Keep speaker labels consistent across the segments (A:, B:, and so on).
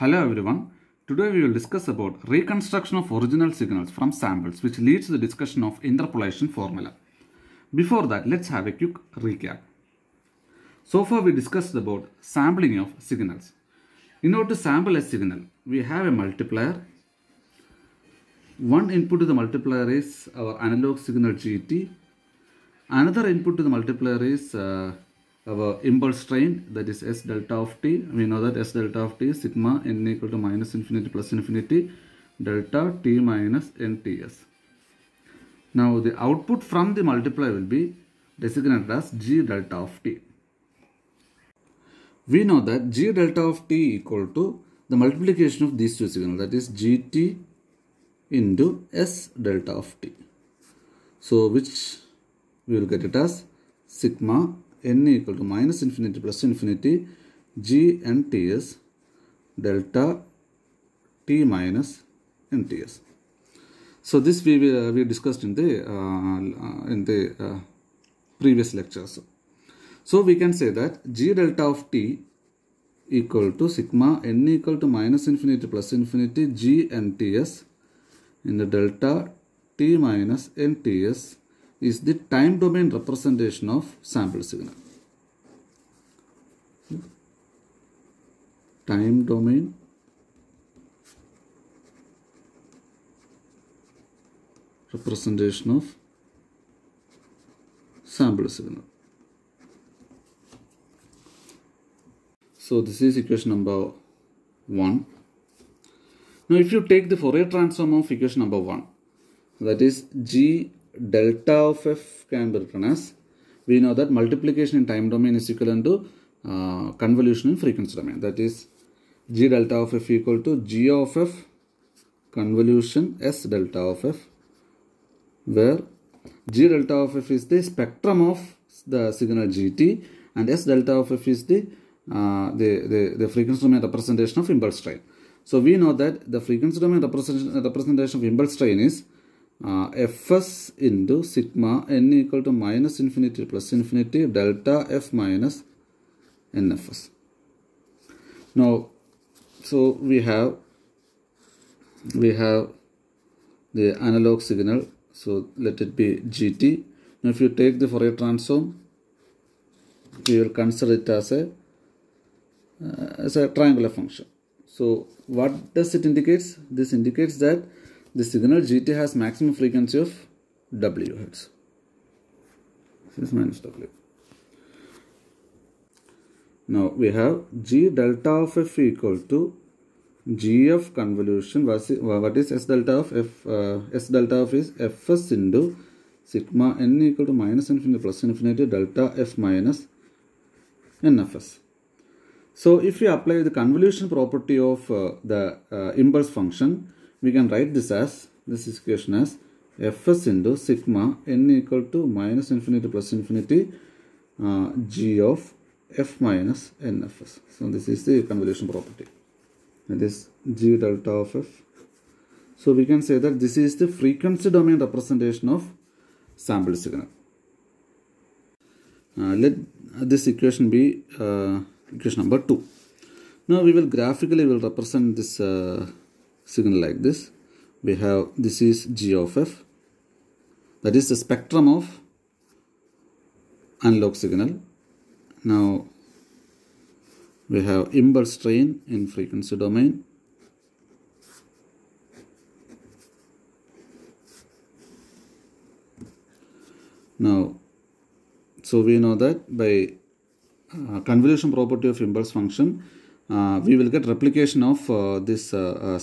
A: Hello everyone. Today we will discuss about reconstruction of original signals from samples, which leads to the discussion of interpolation formula. Before that, let's have a quick recap. So far we discussed about sampling of signals. In order to sample a signal, we have a multiplier. One input to the multiplier is our analog signal GT. Another input to the multiplier is our impulse train, that is S delta of t. We know that S delta of t is sigma n equal to minus infinity plus infinity delta t minus nts. Now the output from the multiplier will be designated as G delta of t. We know that G delta of t equal to the multiplication of these two signals, that is GT into S delta of t. So which we will get it as sigma n equal to minus infinity plus infinity G nts delta t minus nts. So this we discussed in the previous lectures. So we can say that G delta of t equal to sigma n equal to minus infinity plus infinity G nts in the delta t minus nts is the time domain representation of sample signal. Time domain representation of sample signal. So this is equation number 1. Now if you take the Fourier transform of equation number 1, that is G delta of f can be written as, we know that multiplication in time domain is equivalent to convolution in frequency domain, that is G delta of f equal to G of f convolution S delta of f, where G delta of f is the spectrum of the signal GT and S delta of f is the frequency domain representation of impulse train. So we know that the frequency domain representation of impulse train is Fs into sigma n equal to minus infinity plus infinity delta f minus nfs. Now, so we have the analog signal. So let it be GT. Now if you take the Fourier transform, we will consider it as a triangular function. So what does it indicate? This indicates that the signal GT has maximum frequency of W hertz. This is minus W. Now we have G delta of f equal to G of convolution. What is S delta of f? S delta of is Fs into sigma n equal to minus infinity plus infinity delta f minus nfs. So if we apply the convolution property of the impulse function, we can write this equation as Fs into sigma n equal to minus infinity plus infinity G of f minus nfs. So this is the convolution property. That is G delta of f. So we can say that this is the frequency domain representation of sample signal. Let this equation be equation number 2. Now we will graphically represent this signal like this. We have, this is G of f, that is the spectrum of analog signal. Now we have impulse train in frequency domain. Now, so we know that by convolution property of impulse function, we will get replication of this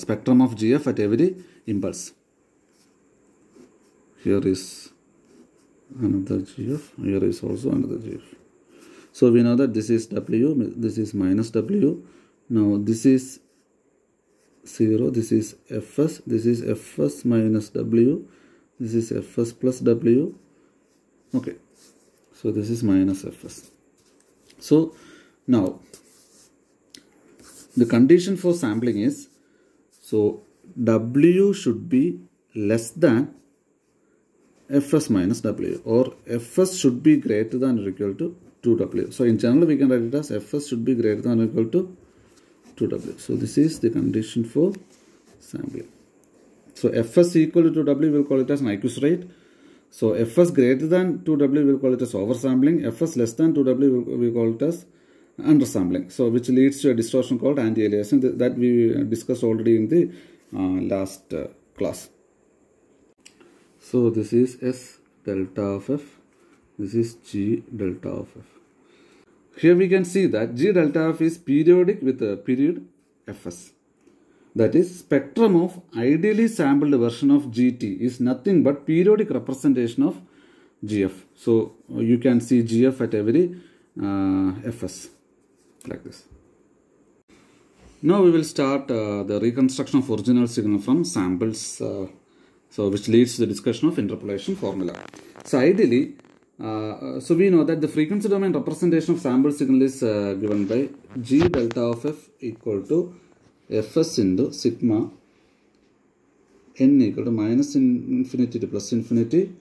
A: spectrum of GF at every impulse. Here is another GF, here is also another GF. So we know that this is W, this is minus W. Now this is 0, this is Fs, this is Fs minus W, this is Fs plus W. Okay, so this is minus Fs. So now the condition for sampling is, so W should be less than Fs minus W, or Fs should be greater than or equal to 2W. So in general we can write it as Fs should be greater than or equal to 2W. So this is the condition for sampling. So Fs equal to 2W, we'll call it as Nyquist rate. So Fs greater than 2W, we'll call it as oversampling. Fs less than 2W, we'll call it as undersampling. So which leads to a distortion called anti-aliasing that we discussed already in the last class. So this is S delta of F. This is G delta of F. Here we can see that G delta F is periodic with a period Fs. That is, spectrum of ideally sampled version of GT is nothing but periodic representation of GF. So you can see GF at every Fs like this. Now we will start the reconstruction of original signal from samples, which leads to the discussion of interpolation formula. So ideally, so we know that the frequency domain representation of sample signal is given by G delta of F equal to Fs into sigma n equal to minus infinity to plus infinity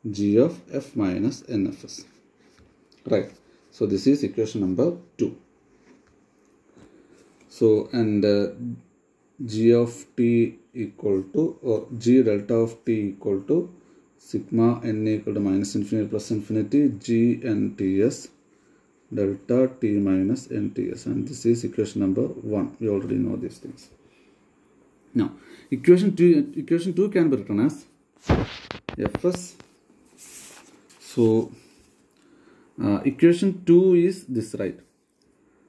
A: G of F minus NFS. Right. So this is equation number 2. So and G of T equal to, or G delta of T equal to sigma n equal to minus infinity plus infinity G n Ts delta T minus NTS, and this is equation number 1. We already know these things. Now equation 2 can be written as Fs. So equation 2 is this, right?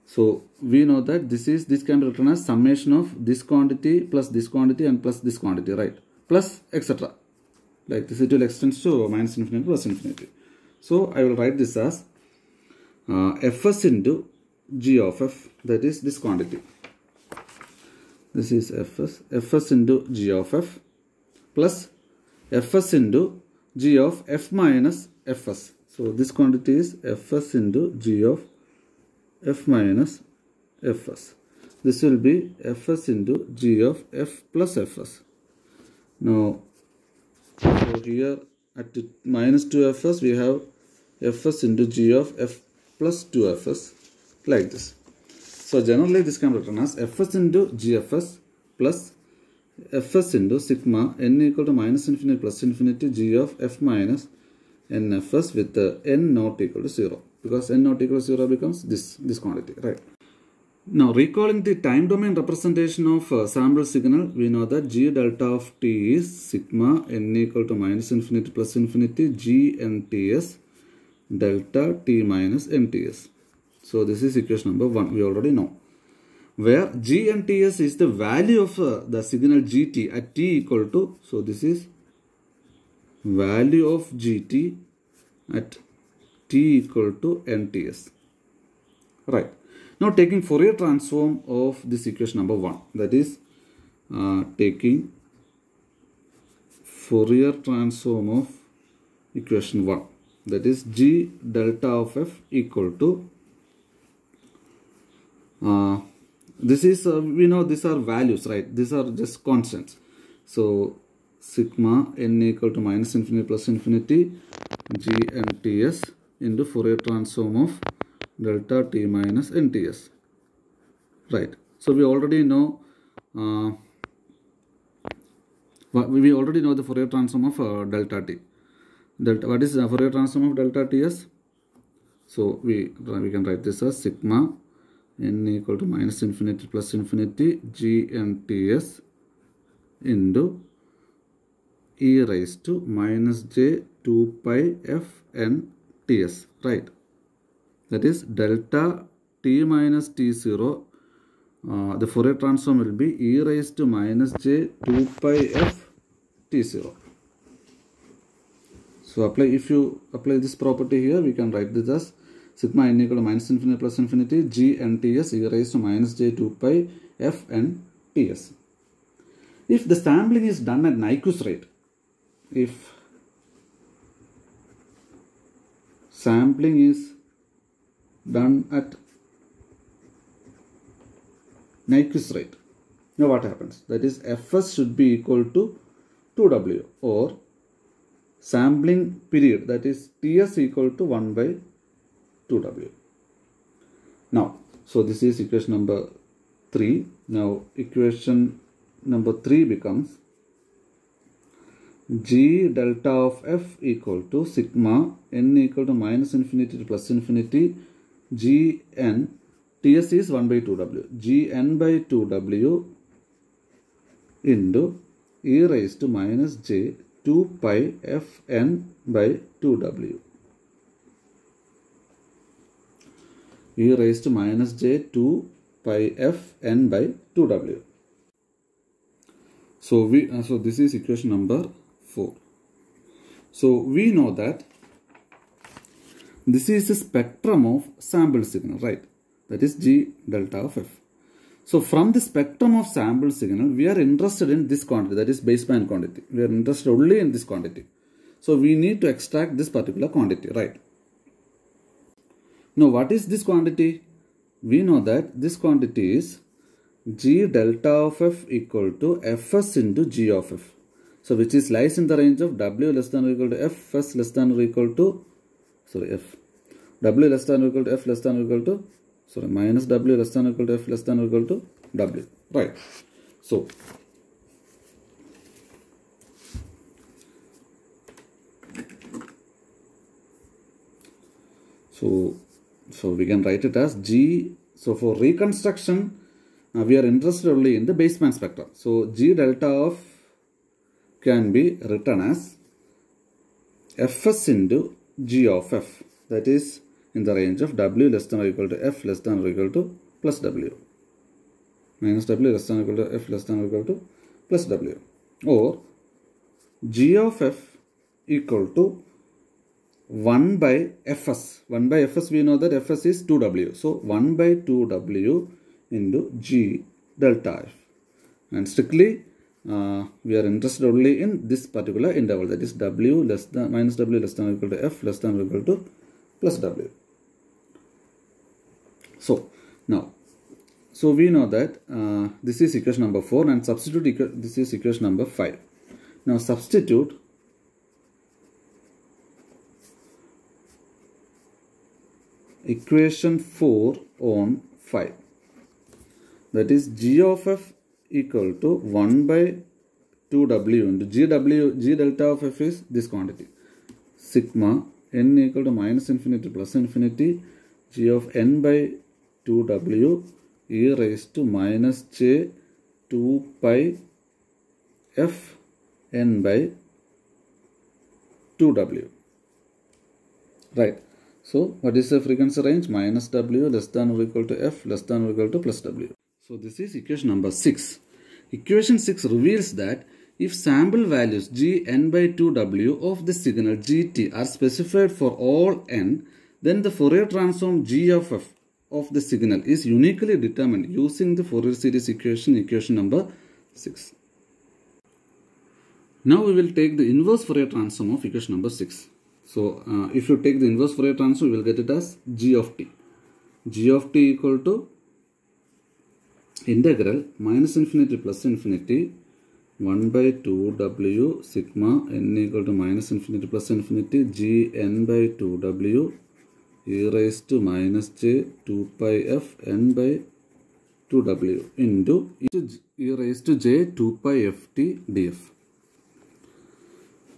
A: So we know that this can be written as summation of this quantity plus this quantity and plus this quantity, right? Plus etc. Like this, it will extend to minus infinity plus infinity. So I will write this as Fs into G of F, that is this quantity. This is Fs into G of F plus Fs into G of F minus Fs. So this quantity is Fs into G of F minus Fs. This will be Fs into G of F plus Fs. Now, so here at minus 2Fs we have Fs into G of F plus 2Fs like this. So generally this can be written as Fs into GFS plus Fs into sigma n equal to minus infinity plus infinity G of F minus NFS with n not equal to 0, because n not equal to 0 becomes this quantity, right? Now recalling the time domain representation of sample signal, we know that G delta of T is sigma n equal to minus infinity plus infinity G NTS delta T minus NTS. So this is equation number 1, we already know. Where G NTS is the value of the signal GT at T equal to, so this is value of GT at T equal to NTS. Right. Now taking Fourier transform of this equation number 1, that is taking Fourier transform of equation 1, that is G delta of F equal to this is we know these are values, right? These are just constants. So sigma n equal to minus infinity plus infinity G NTS into Fourier transform of delta T minus NTS. Right. So we already know the Fourier transform of delta T. What is the Fourier transform of delta Ts? So we can write this as sigma n equal to minus infinity plus infinity G NTS into e raised to minus j 2 pi f n ts, right? That is delta t minus t0. The Fourier transform will be e raised to minus j 2 pi f t0. So if you apply this property here, we can write this as sigma n equal to minus infinity plus infinity G NTS e raised to minus j 2 pi f n ts. If the sampling is done at Nyquist rate, if sampling is done at Nyquist rate, now what happens? That is Fs should be equal to 2W, or sampling period, that is Ts equal to 1 by 2W. Now, so this is equation number 3. Now equation number 3 becomes G delta of f equal to sigma n equal to minus infinity to plus infinity Gn. Ts is 1 by 2w. Gn by 2w into e raised to minus j 2 pi fn by 2w. E raised to minus j 2 pi fn by 2w. So this is equation number 4. So we know that this is a spectrum of sample signal, right? That is G delta of f. So from the spectrum of sample signal, we are interested in this quantity, that is baseband quantity. We are interested only in this quantity. So we need to extract this particular quantity, right? Now what is this quantity? We know that this quantity is G delta of f equal to fs into G of f. So which is lies in the range of w less than or equal to fs less than or equal to, f, w less than or equal to f less than or equal to, minus w less than or equal to f less than or equal to w, right? So we can write it as G. So for reconstruction, we are interested only in the baseband spectrum. So G delta of can be written as fs into G of f, that is in the range of w less than or equal to f less than or equal to plus w, minus w less than or equal to f less than or equal to plus w, or G of f equal to 1 by fs. 1 by fs, we know that fs is 2w. So 1 by 2w into G delta f. And strictly we are interested only in this particular interval, that is w less than minus w less than or equal to f less than or equal to plus w. So now, so we know that this is equation number 4 and substitute this is equation number 5. Now substitute equation 4 on 5, that is G of f equal to 1 by 2w into G delta of f is this quantity, sigma n equal to minus infinity plus infinity G of n by 2w e raised to minus j 2 pi f n by 2w, right? So what is the frequency range? Minus w less than or equal to f less than or equal to plus w. So this is equation number 6. Equation 6 reveals that if sample values g n by 2w of the signal gt are specified for all n, then the Fourier transform g of f of the signal is uniquely determined using the Fourier series equation number 6. Now we will take the inverse Fourier transform of equation number 6. So if you take the inverse Fourier transform, you will get it as g of t. G of t equal to integral minus infinity plus infinity 1 by 2w sigma n equal to minus infinity plus infinity g n by 2w e raised to minus j 2 pi f n by 2w into e raised to j 2 pi ft df.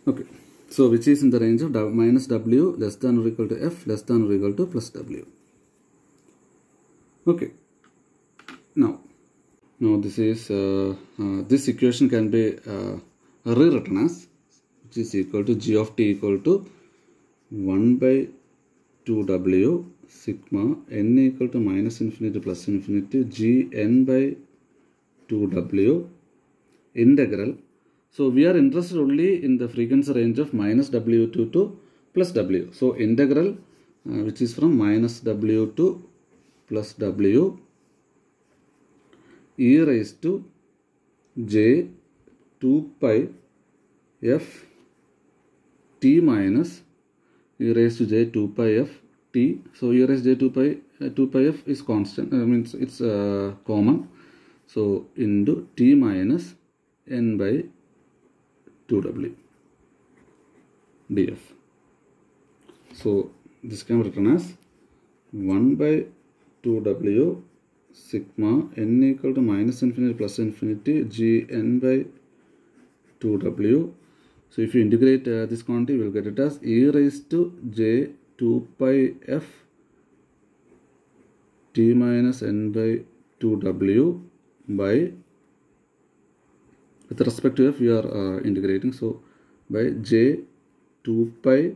A: Okay, so which is in the range of minus w less than or equal to f less than or equal to plus w. Okay, now this is this equation can be rewritten as, which is equal to g of t equal to 1 by 2w sigma n equal to minus infinity plus infinity g n by 2w integral. So we are interested only in the frequency range of minus w2 to plus w. So integral which is from minus w to plus w e raised to j 2 pi f t minus e raised to j 2 pi f t. So e raised to j 2 pi f is constant, means it's common. So into t minus n by 2w df. So this can be written as 1 by 2w sigma n equal to minus infinity plus infinity gn by 2w. So if you integrate this quantity, we will get it as e raised to j 2 pi f t minus n by 2w by, with respect to f we are integrating, so by j 2 pi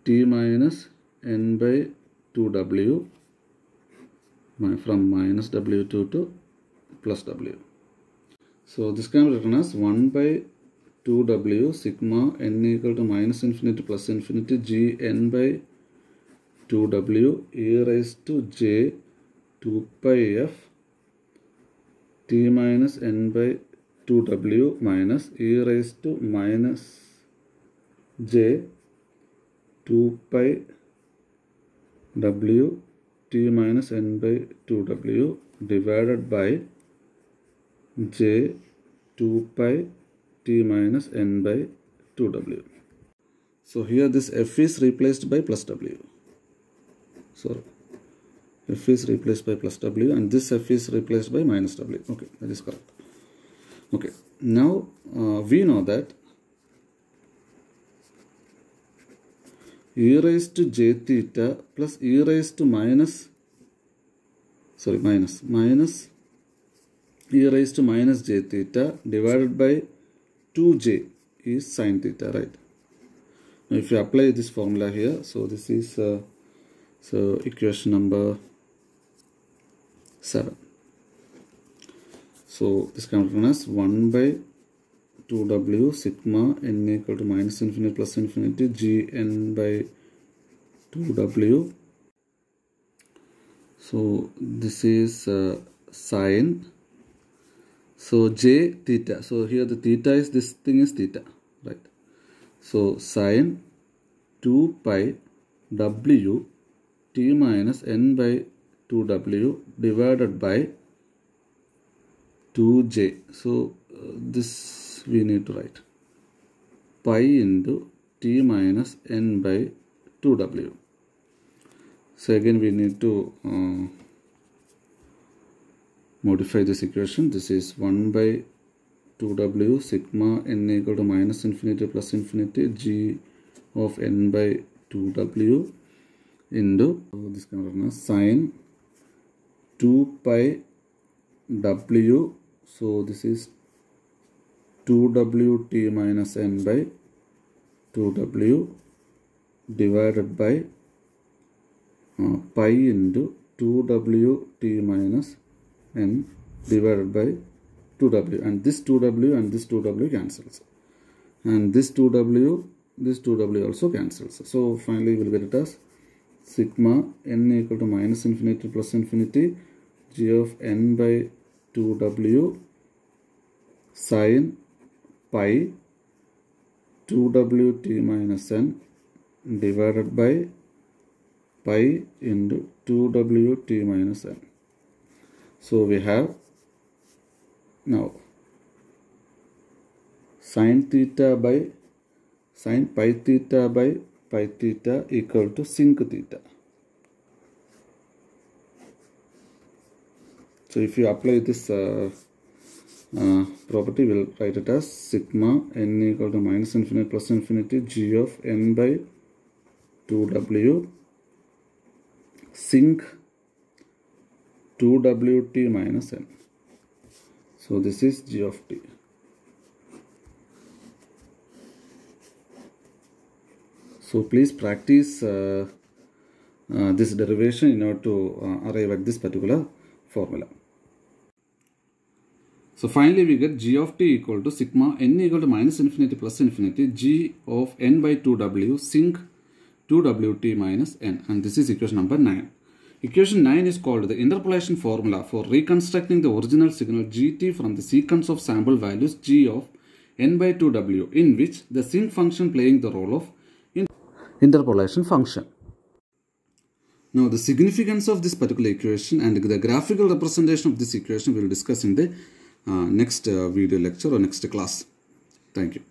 A: t minus n by 2w from minus w2 to plus w. So this can be written as 1 by 2w sigma n equal to minus infinity plus infinity gn by 2w e raised to j 2 pi f t minus n by 2w minus e raised to minus j 2 pi w t minus n by 2w divided by j 2 pi t minus n by 2w. So here this f is replaced by plus w. So f is replaced by plus w and this f is replaced by minus w. Okay, that is correct. Okay, now we know that e raised to j theta plus e raised to minus e raised to minus j theta divided by 2j is sin theta, right? Now if you apply this formula here, so this is so equation number 7. So this can be written as 1 by 2w sigma n equal to minus infinity plus infinity gn by 2w. So this is sine. So j theta. So here the theta is, this thing is theta, right? So sine 2 pi w t minus n by 2w divided by 2j. So this we need to write pi into t minus n by 2w. So again we need to modify this equation. This is 1 by 2w sigma n equal to minus infinity plus infinity g of n by 2w into this can be written as sine 2 pi w. So this is 2w t minus n by 2w divided by pi into 2w t minus n divided by 2w, and this 2w and this 2w cancels, and this 2w also cancels. So finally we will get it as sigma n equal to minus infinity plus infinity g of n by 2w sine pi 2w t minus n divided by pi into 2w t minus n. So we have now sin theta by sin pi theta by pi theta equal to sinc theta. So if you apply this property, we'll write it as sigma n equal to minus infinity plus infinity g of n by 2w sinc 2wt minus n. So this is g of t. So please practice this derivation in order to arrive at this particular formula. So finally we get g of t equal to sigma n equal to minus infinity plus infinity g of n by 2w sinc 2wt minus n, and this is equation number 9. Equation 9 is called the interpolation formula for reconstructing the original signal gt from the sequence of sample values g of n by 2w, in which the sinc function playing the role of interpolation function. Now the significance of this particular equation and the graphical representation of this equation we will discuss in the next video lecture or next class. Thank you.